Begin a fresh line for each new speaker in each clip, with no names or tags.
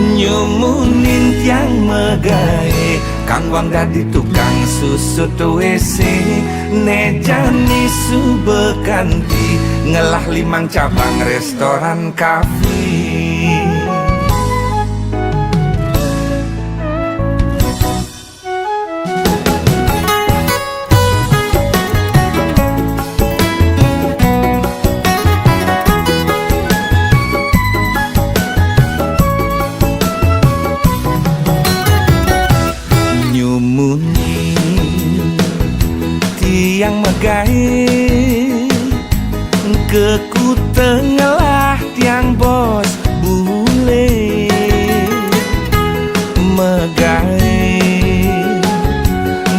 nyumunin tiang megae kang wang dadi tukang susut WC nejani subekanti ngelah 5 cabang restoran kafe. Yang megai keku tengelah tiang bos bule megai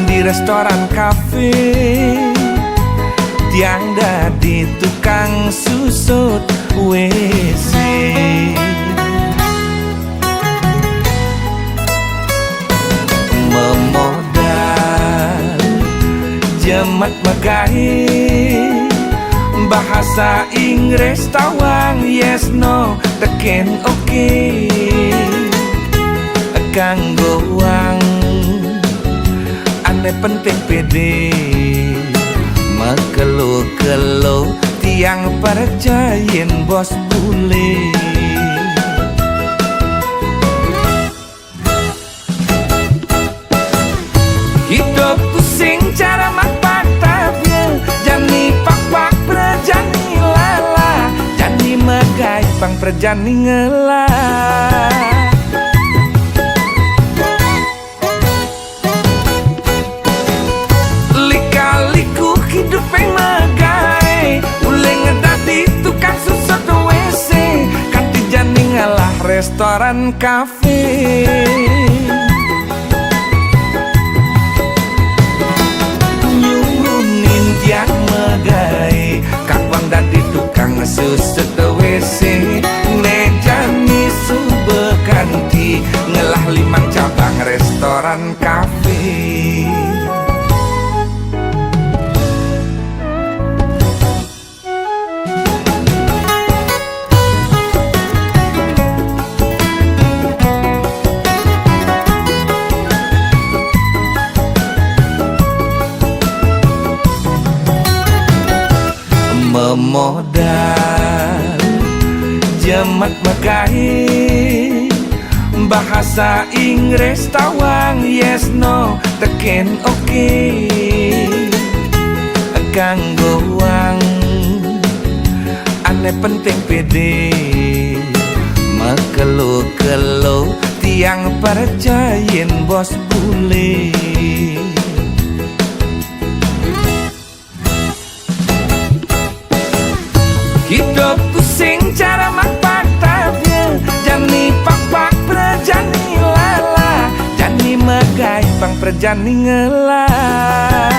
di restoran kafe tiang dadi tukang susut WC jemat megai bahasa Inggris tawang yes no teken oke kanggo wang ane penting pede makelo-kelo tiang percayin bos bule hidupku sing cara mak pang perjani ngelah lika-liku hidup yang megai ule ngedadi tukang susut WC kanti jani ngalah restoran kafe nyumunin tiang megai kang wang dadi tukang susut WC nejani subekanti ngelah 5 cabang restoran kafe. Memodal jemat megai bahasa Inggris tawang yes no teken oke kanggo wang ane penting pede makelo-kelo tiang percayin bos bule hidupku sing cara mak patahnya jani pak perjani lala jani megai pang perjani ngelah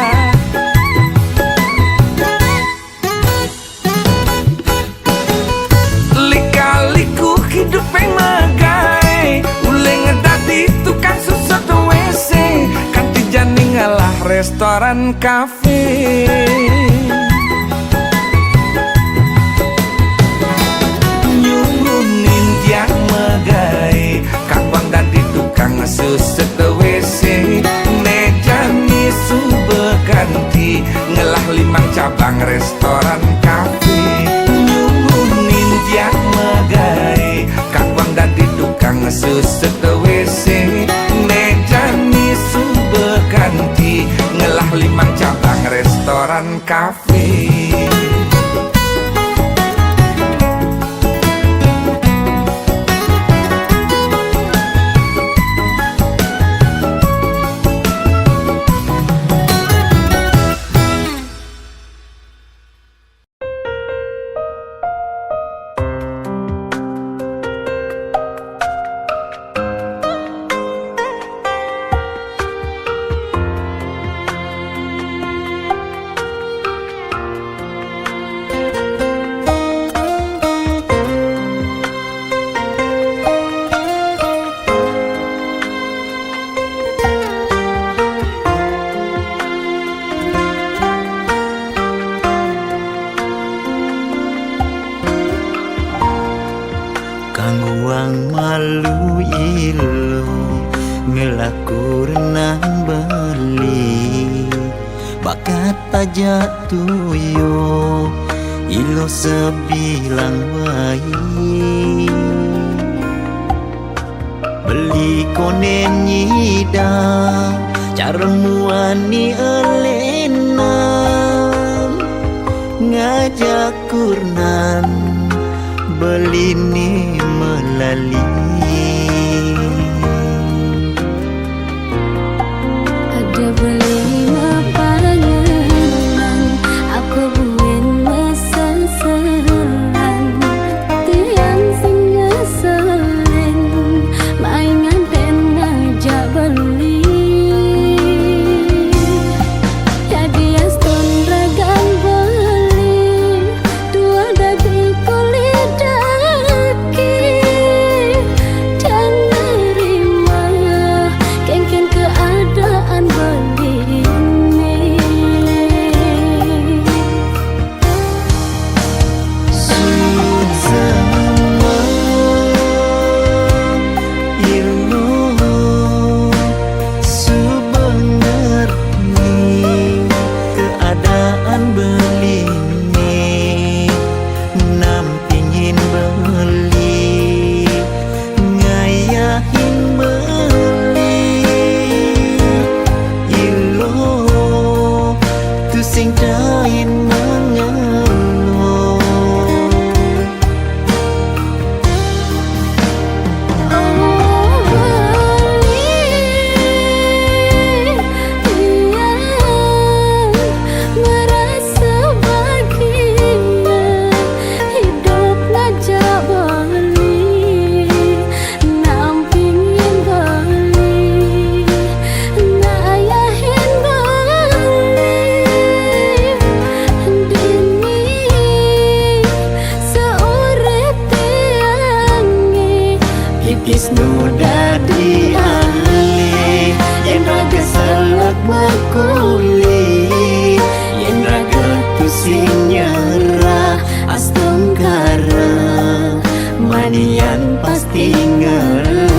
lika-liku hidup yang megai ule ngedadi tukang susut WC kanti jani ngalah restoran kafe susut WC nejani subekanti ngelah 5 cabang restoran kafe nyumunin tiang megai kakwang dadi tukang susut WC nejani subekanti ngelah 5 cabang restoran kafe.
Kangguang malu ilo ngelaku renang beli bakat pajak tuyo ilo sebilang wai beli konen nyida cara muani elenam ngajak kurnan beli ni melali
ada beli mapangan aku buen meseseran tiang singa selen mainan pen ngajak beli jadi aston ragang beli dua dadi kulit daki dan nerima kengken keadaan beli ini
semua ilmu sebenar ni keadaan beli ni nampingin beli ngayahin beli ilo tu sing dain mengeluh
merasa bahagia hidup ngajak beli nampingin beli ngayahin beli dini seurip tiangi
Pipis nu dadi ahli yen raga salak makuli yen raga tu sing nyerah astengkara manian pasti ngelah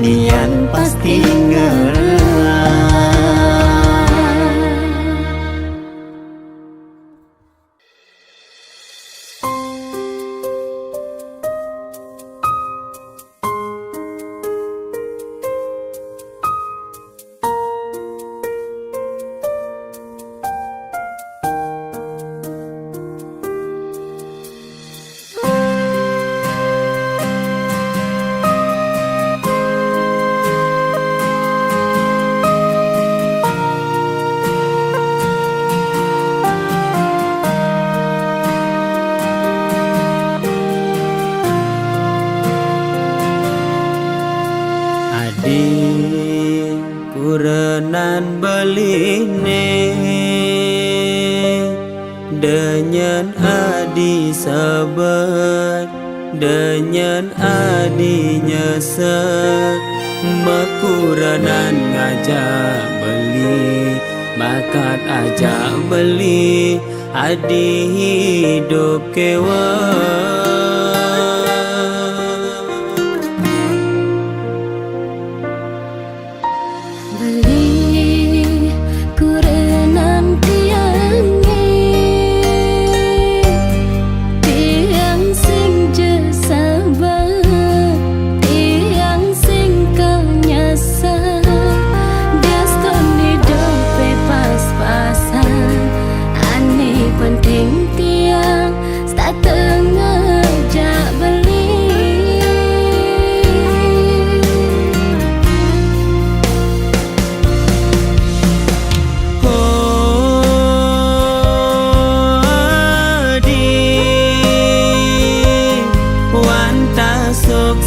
nian pasti ngerah. Adik kurenan beline denyen adi sabat denyen adi nyesek mekuranan ngajak beli bakat ajak beli adi hidup kewa.
Beli kurenan tiang sing jesabat tiang sing kenyasa daston di dope pas-pasan aneh penting tiang tak tengah jak beli.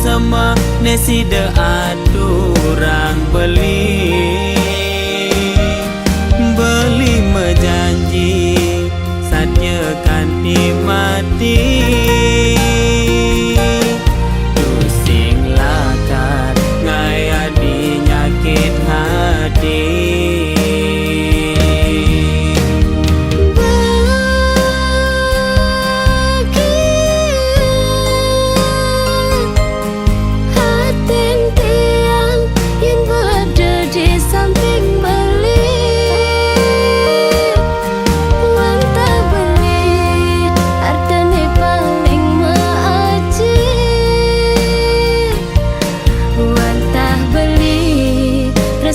Sama nesi de aturang beli mejanji saatnya kan dimati pusing lakat ngaya dinyakit hati.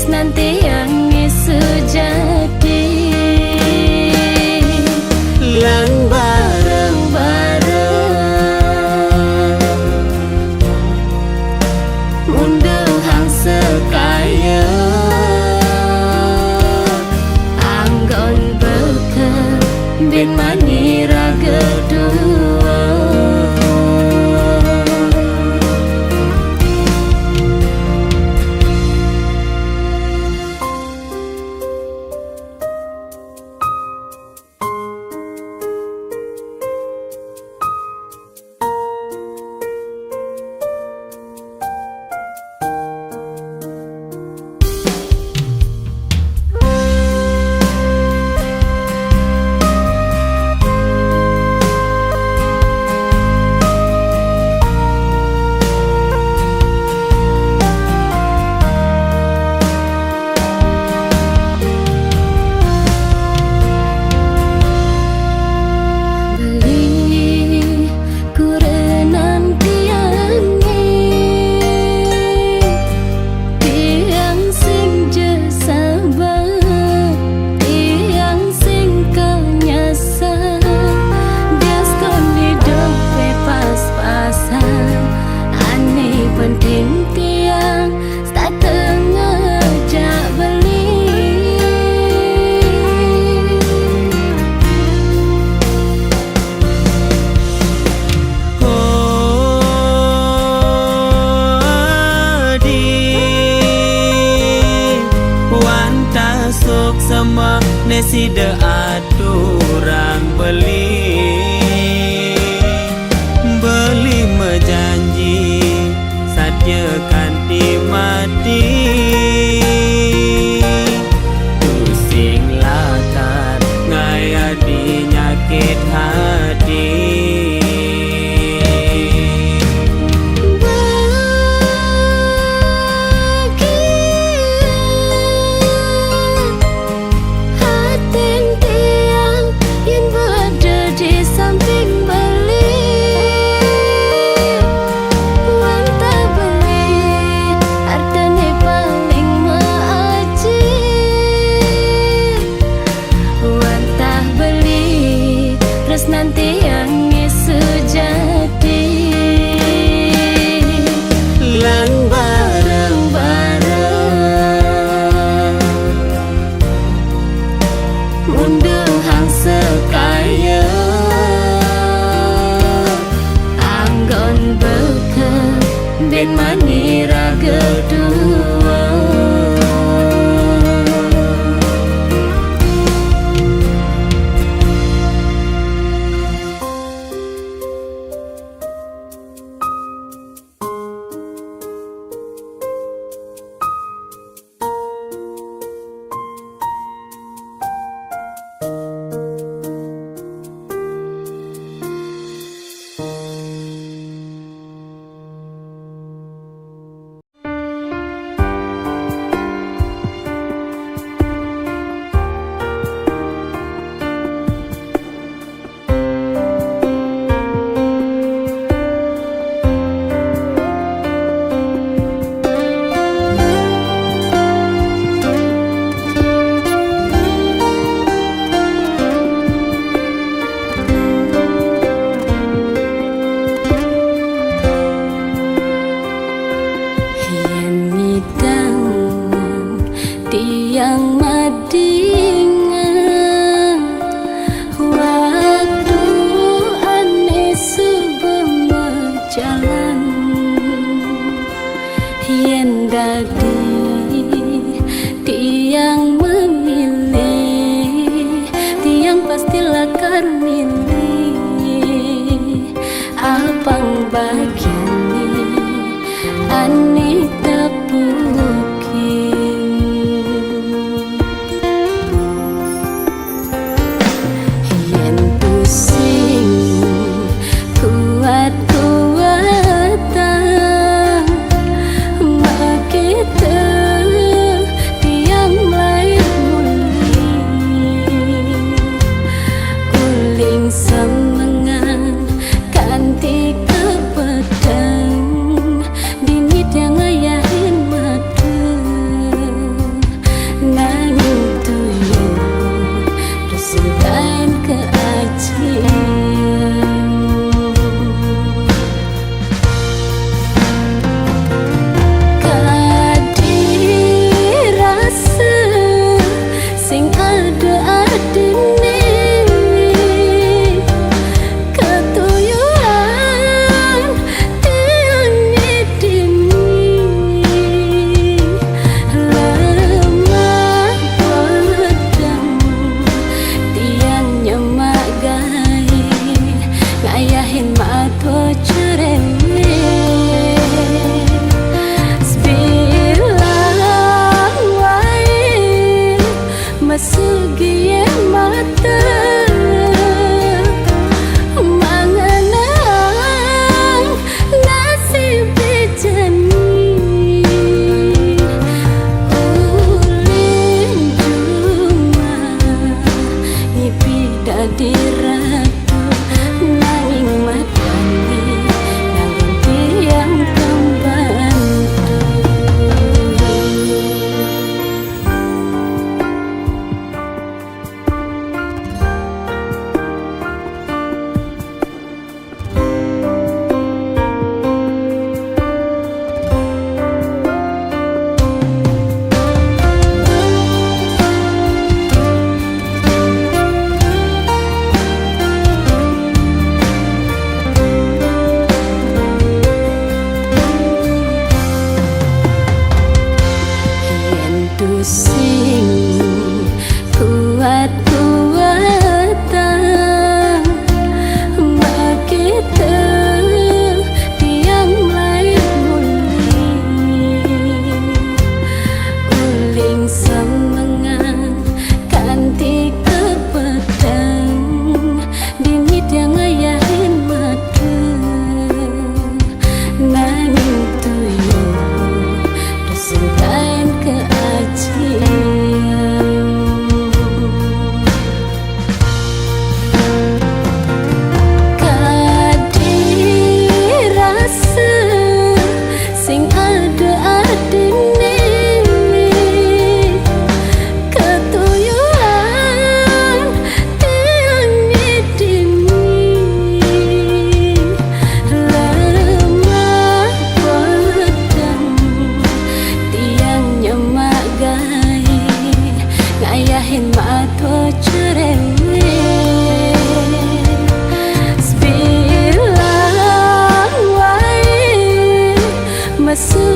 Nanti yang isu jadi lang bareng-bareng mundehang sekaya anggon beken bin manira gedua.
sama nesi de aturang beli mejanji saatnya kan dimati pusing lakat ngaya dinyakit hati.
lan bareng-bareng munduhang sekaya anggon beken ben manira kedua. Tiang madingan waktu aneh sebelum berjalan yen dadi tiang memilih tiang pastilah akan milih abang bagian aneh tepukin yen pusing kuat-kuatan begitu tiang lain uling semengan kanti kepedang dinit yang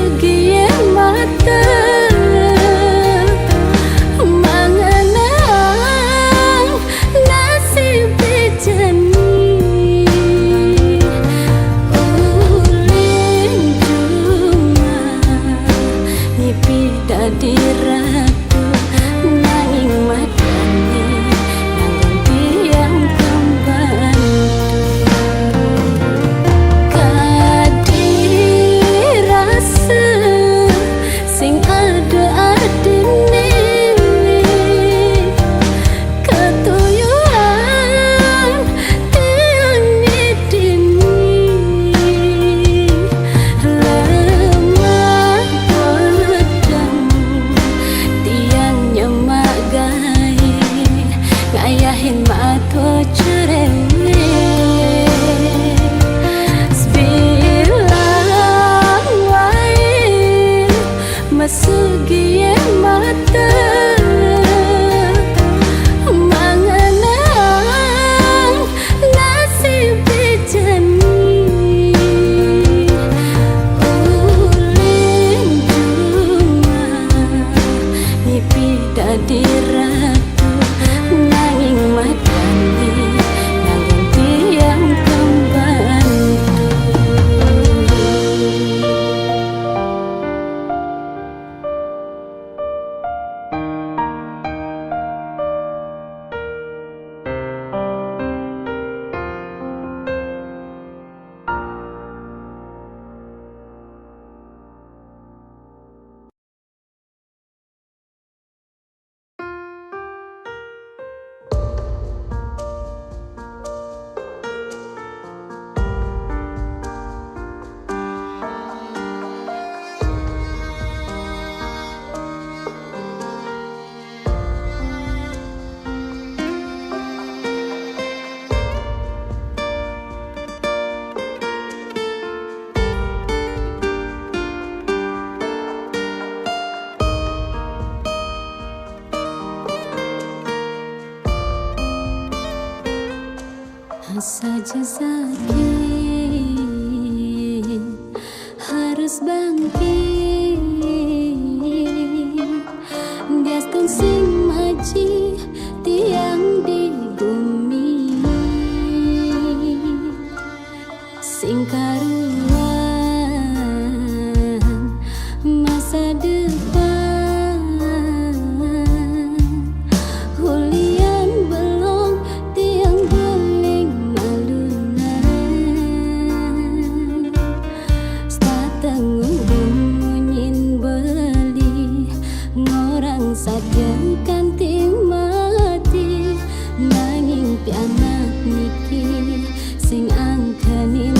Masugi mata mengenang nasib jani ulin cuma nyipi dadi ratu nanging madani nanggung tiang sing ada adine ketuyuan tiang nidini lemah pedang tiang nyemak gai ngayahin mato cerewet masugi mata mengenang nasib jani ulin cuma nyipi dadi ratu nanging madani nanggung tiang saja sakit harus bangkit diaskan sing maji tiang di bumi sing karuan masa depan hulian belum tiang beling malunan stateng bunyin beli ngorang sajeng kanting mati nanging pianak niki sing angkanin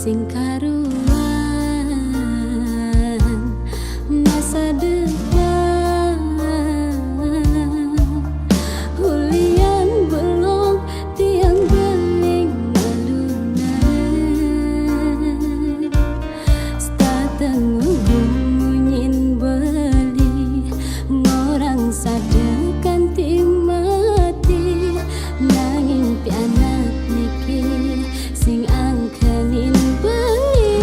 sing karuan masa depan hulian belum tiang beling malunan stateng bunyin beli ngorang sadekan tim mati nanging pianak niki sing angkanin bengi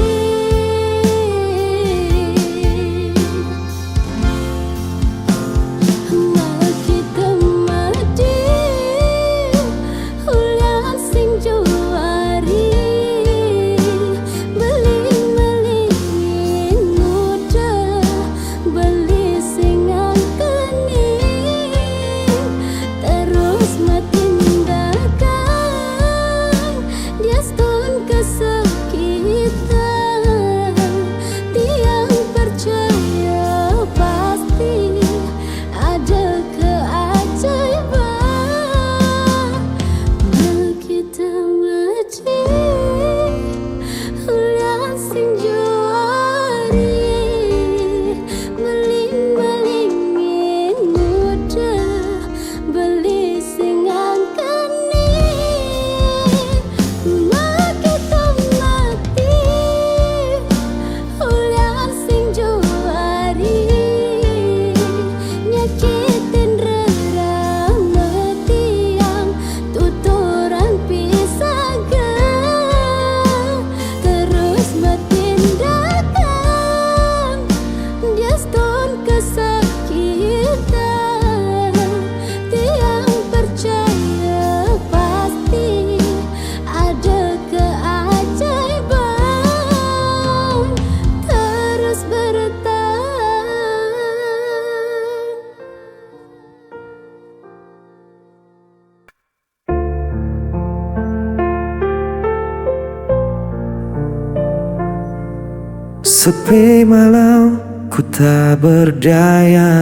sepi malam ku tak berdaya.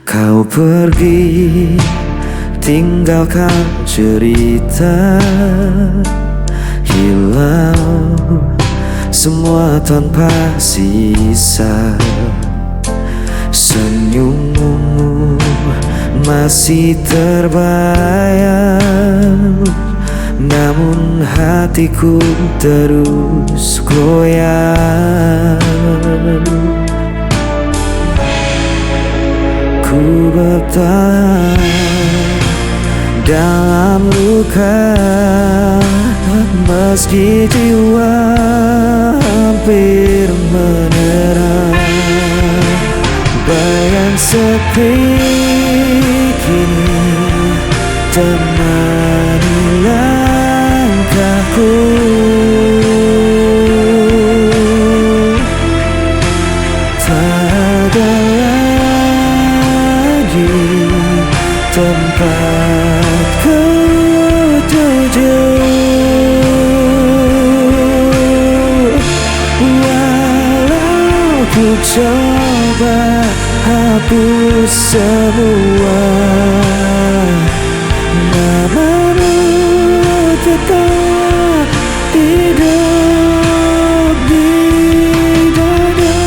Kau pergi tinggalkan cerita, hilang semua tanpa sisa. Senyummu masih terbayang, namun hatiku terus goyang. Ku bertahan dalam luka, meski jiwa hampir menyerah. Bayang sepi kini temani langkahku. Tak ada lagi tempatku tuju. Walau ku coba hapus semua, namamu tetap hidup di dada.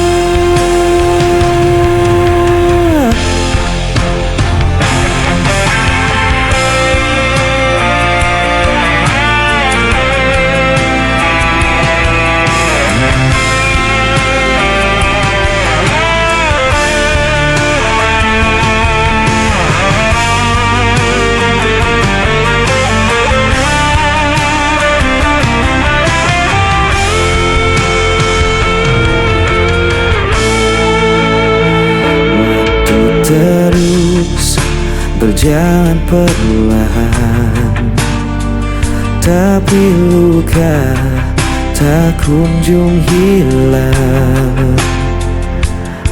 Terus berjalan perlahan, tapi luka tak kunjung hilang.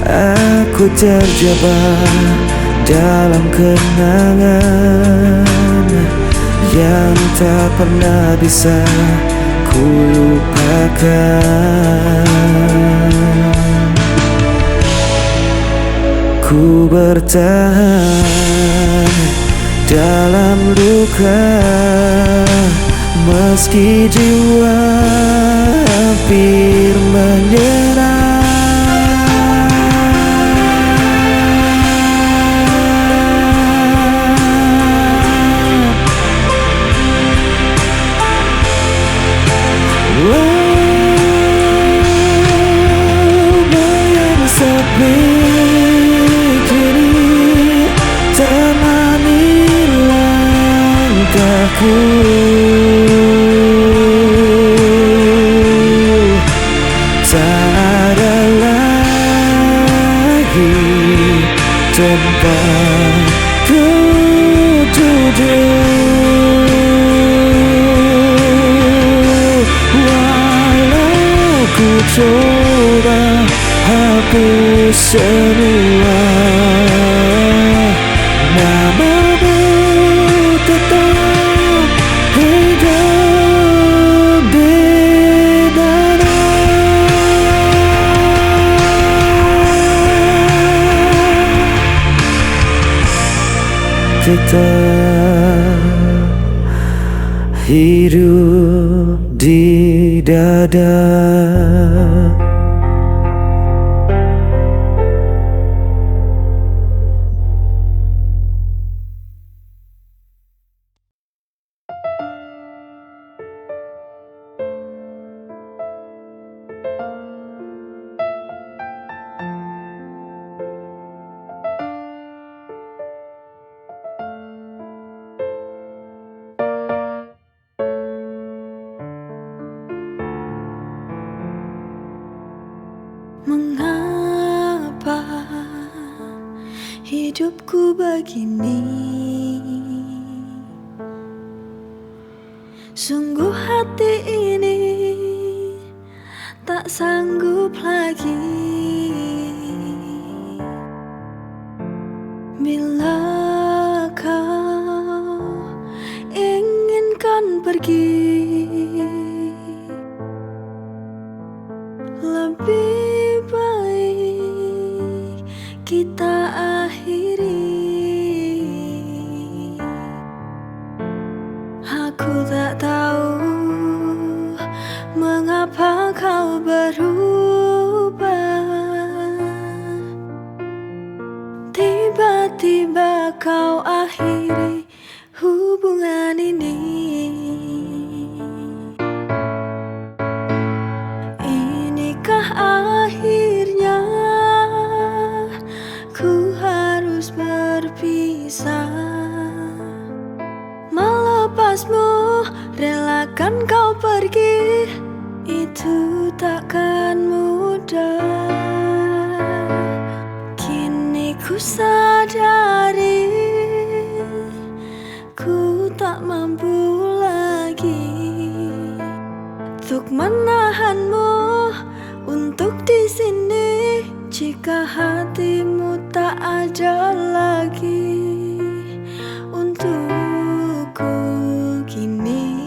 Aku terjebak dalam kenangan yang tak pernah bisa ku lupakan. Ku bertahan dalam luka, meski jiwa hampir menyerah. Bayang sepi tak ada lagi tempatku duduk. Walau ku coba hapus semua, namamu tetap hidup di dada. Tetap hidup di dada.
Mengapa hidupku begini? Sungguh hati ini tak sanggup lagi. Bila kau inginkan pergi, itu takkan mudah. Kini ku sadari ku tak mampu lagi untuk menahanmu untuk di sini. Jika hatimu tak ada lagi untukku kini.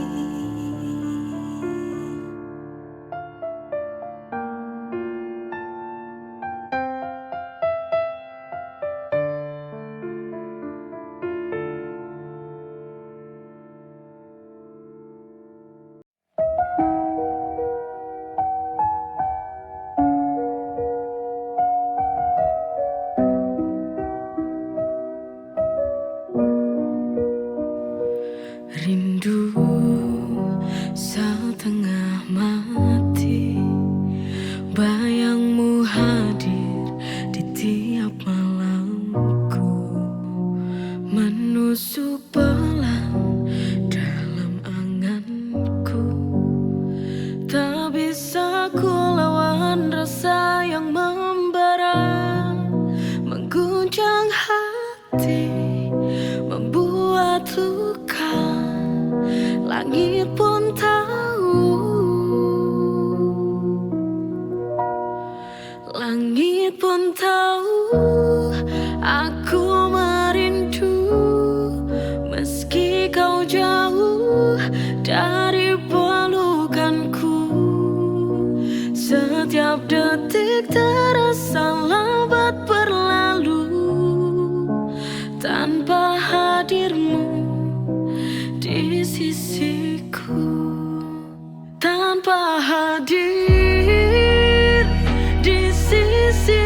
Rindu setengah mati, bayangmu hadir di tiap malamku, menusuk pelan dalam anganku. Tak bisa ku lawan rasa yang membara, mengguncang hati, membuat luka. Langit pun tahu, langit pun tahu aku merindu. Meski kau jauh dari pelukanku, setiap detik terasa lambat berlalu tanpa hadirmu di sisiku. Tanpa hadir di sisi,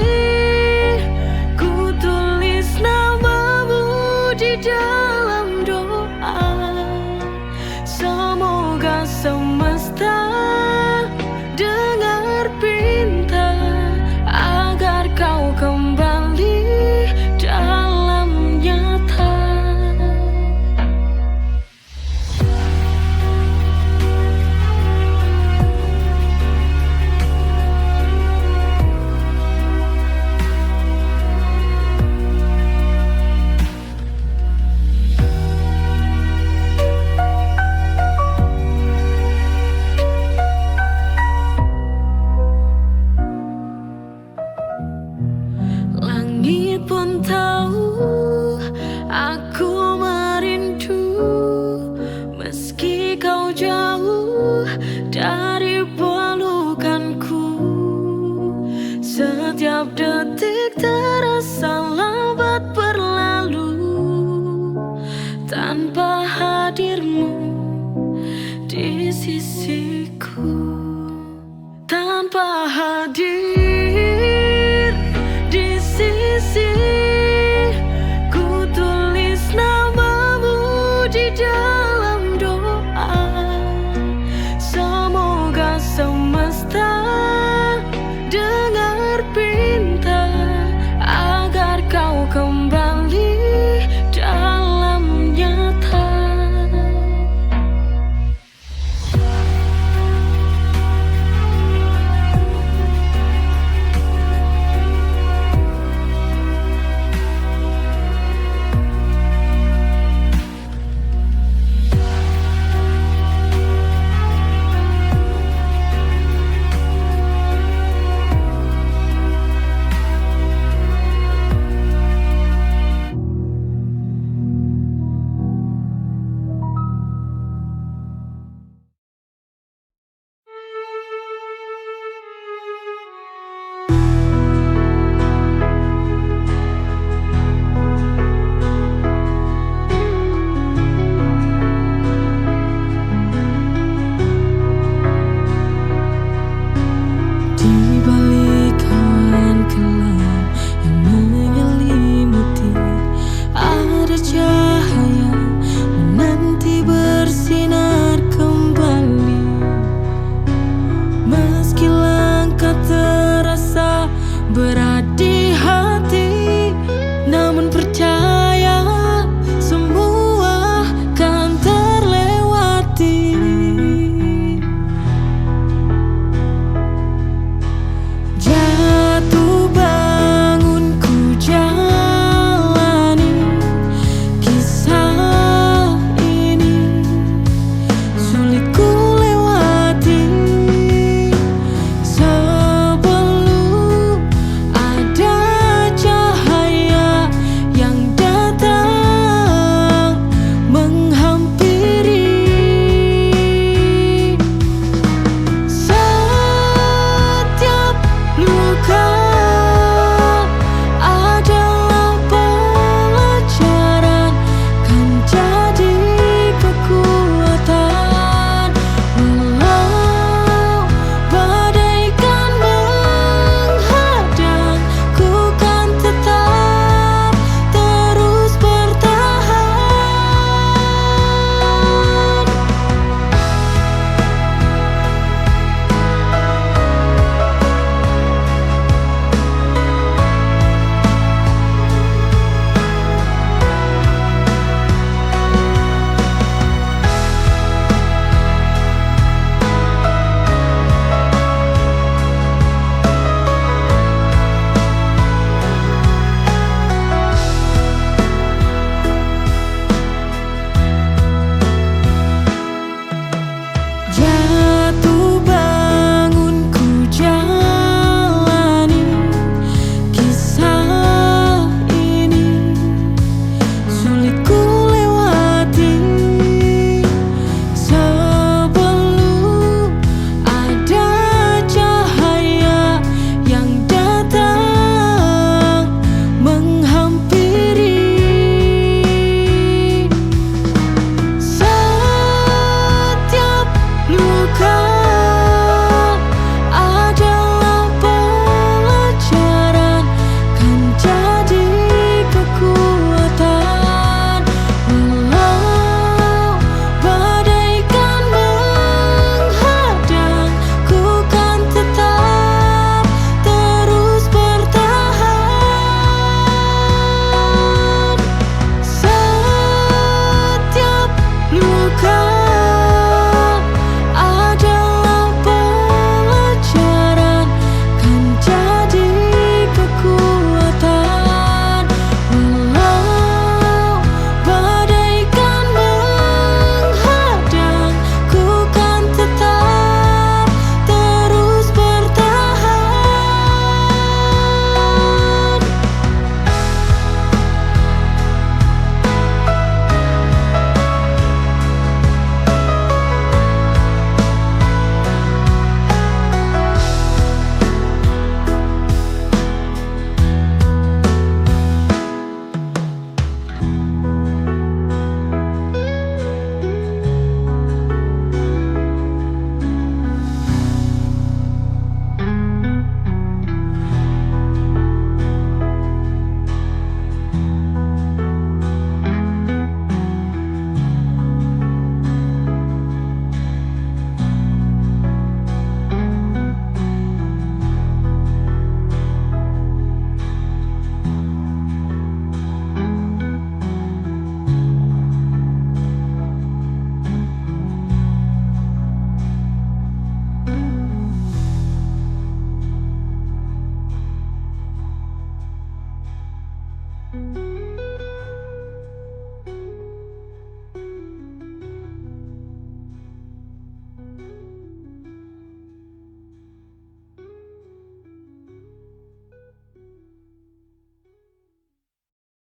ku tulis namamu di dalam doa. Semoga semesta dengar pinta agar kau kembali dalam nyata. Langit pun tahu aku merindu. Meski kau jauh dari pelukanku, setiap detik terasa lambat berlalu tanpa hadirmu di sisi.